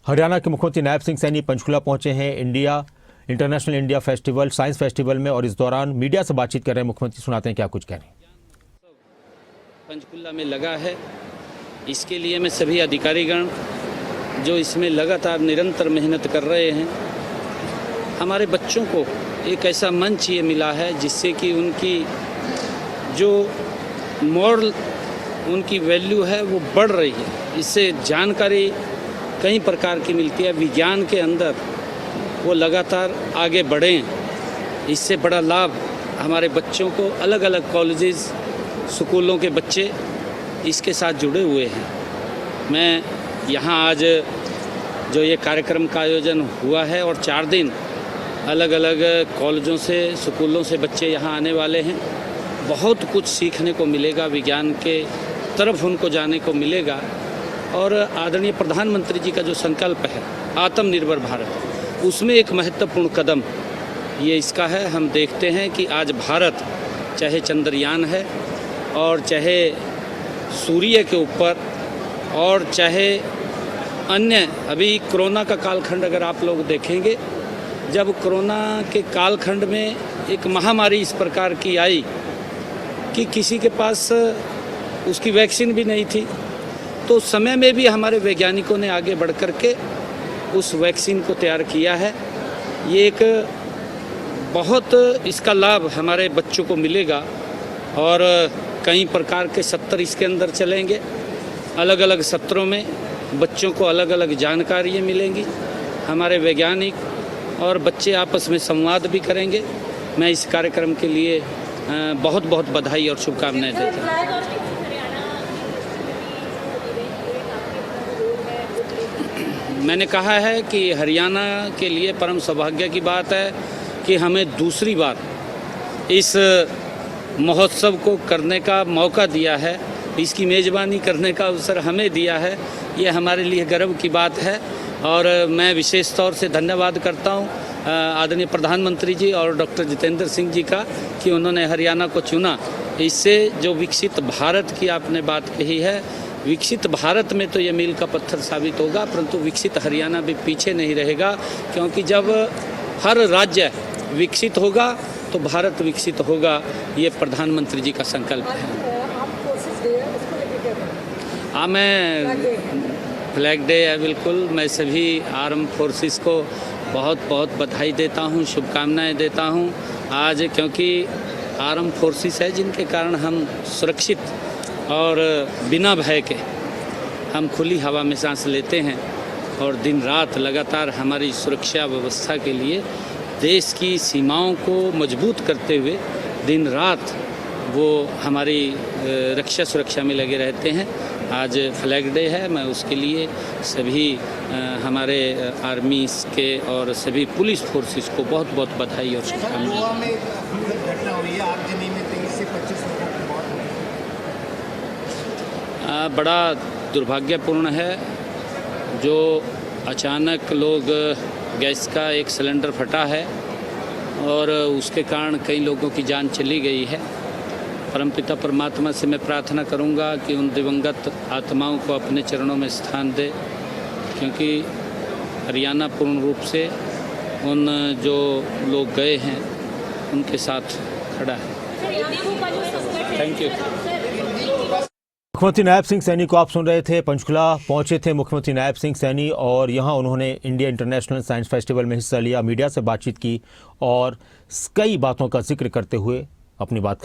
हरियाणा के मुख्यमंत्री नायब सिंह सैनी पंचकुला पहुंचे हैं international India festival science festival में, और इस दौरान मीडिया से बातचीत कर रहे हैं मुख्यमंत्री। सुनाते हैं क्या कुछ कह रहे हैं। पंचकुला में लगा है, इसके लिए मैं सभी अधिकारीगण जो इसमें लगातार निरंतर मेहनत कर रहे हैं, हमारे बच्चों को एक ऐसा मंच ये मिला है जिससे कि उनकी जो मॉरल उनकी वैल्यू है वो बढ़ रही है। इससे जानकारी कई प्रकार की मिलती है, विज्ञान के अंदर वो लगातार आगे बढ़ें। इससे बड़ा लाभ हमारे बच्चों को, अलग अलग कॉलेजेस स्कूलों के बच्चे इसके साथ जुड़े हुए हैं। मैं यहाँ आज जो ये कार्यक्रम का आयोजन हुआ है और 4 दिन अलग अलग कॉलेजों से स्कूलों से बच्चे यहाँ आने वाले हैं, बहुत कुछ सीखने को मिलेगा, विज्ञान के तरफ उनको जाने को मिलेगा। और आदरणीय प्रधानमंत्री जी का जो संकल्प है आत्मनिर्भर भारत, उसमें एक महत्वपूर्ण कदम ये इसका है। हम देखते हैं कि आज भारत चाहे चंद्रयान है और चाहे सूर्य के ऊपर और चाहे अन्य, अभी कोरोना का कालखंड अगर आप लोग देखेंगे, जब कोरोना के कालखंड में एक महामारी इस प्रकार की आई कि किसी के पास उसकी वैक्सीन भी नहीं थी, तो उस समय में भी हमारे वैज्ञानिकों ने आगे बढ़ कर के उस वैक्सीन को तैयार किया है। ये एक बहुत इसका लाभ हमारे बच्चों को मिलेगा और कई प्रकार के सत्र इसके अंदर चलेंगे। अलग अलग सत्रों में बच्चों को अलग अलग जानकारियाँ मिलेंगी, हमारे वैज्ञानिक और बच्चे आपस में संवाद भी करेंगे। मैं इस कार्यक्रम के लिए बहुत बहुत बधाई और शुभकामनाएं देता हूँ। मैंने कहा है कि हरियाणा के लिए परम सौभाग्य की बात है कि हमें दूसरी बार इस महोत्सव को करने का मौका दिया है, इसकी मेज़बानी करने का अवसर हमें दिया है। ये हमारे लिए गर्व की बात है और मैं विशेष तौर से धन्यवाद करता हूँ आदरणीय प्रधानमंत्री जी और डॉक्टर जितेंद्र सिंह जी का कि उन्होंने हरियाणा को चुना। इससे जो विकसित भारत की आपने बात कही है, विकसित भारत में तो ये मील का पत्थर साबित होगा, परंतु विकसित हरियाणा भी पीछे नहीं रहेगा, क्योंकि जब हर राज्य विकसित होगा तो भारत विकसित होगा। ये प्रधानमंत्री जी का संकल्प है। हाँ, मैं फ्लैग डे है, बिल्कुल मैं सभी आर्म फोर्सेस को बहुत बहुत बधाई देता हूँ, शुभकामनाएं देता हूँ आज, क्योंकि आर्म फोर्सेस है जिनके कारण हम सुरक्षित और बिना भय के हम खुली हवा में सांस लेते हैं और दिन रात लगातार हमारी सुरक्षा व्यवस्था के लिए देश की सीमाओं को मजबूत करते हुए दिन रात वो हमारी रक्षा सुरक्षा में लगे रहते हैं। आज फ्लैग डे है, मैं उसके लिए सभी हमारे आर्मी के और सभी पुलिस फोर्सेस को बहुत बहुत बधाई और शुभकामनाएं। बड़ा दुर्भाग्यपूर्ण है जो अचानक गैस का एक सिलेंडर फटा है और उसके कारण कई लोगों की जान चली गई है। परमपिता परमात्मा से मैं प्रार्थना करूंगा कि उन दिवंगत आत्माओं को अपने चरणों में स्थान दे, क्योंकि हरियाणा पूर्ण रूप से उन जो लोग गए हैं उनके साथ खड़ा है। Thank you. मुख्यमंत्री नायब सिंह सैनी को आप सुन रहे थे। पंचकुला पहुंचे थे मुख्यमंत्री नायब सिंह सैनी और यहां उन्होंने इंडिया इंटरनेशनल साइंस फेस्टिवल में हिस्सा लिया, मीडिया से बातचीत की और कई बातों का जिक्र करते हुए अपनी बात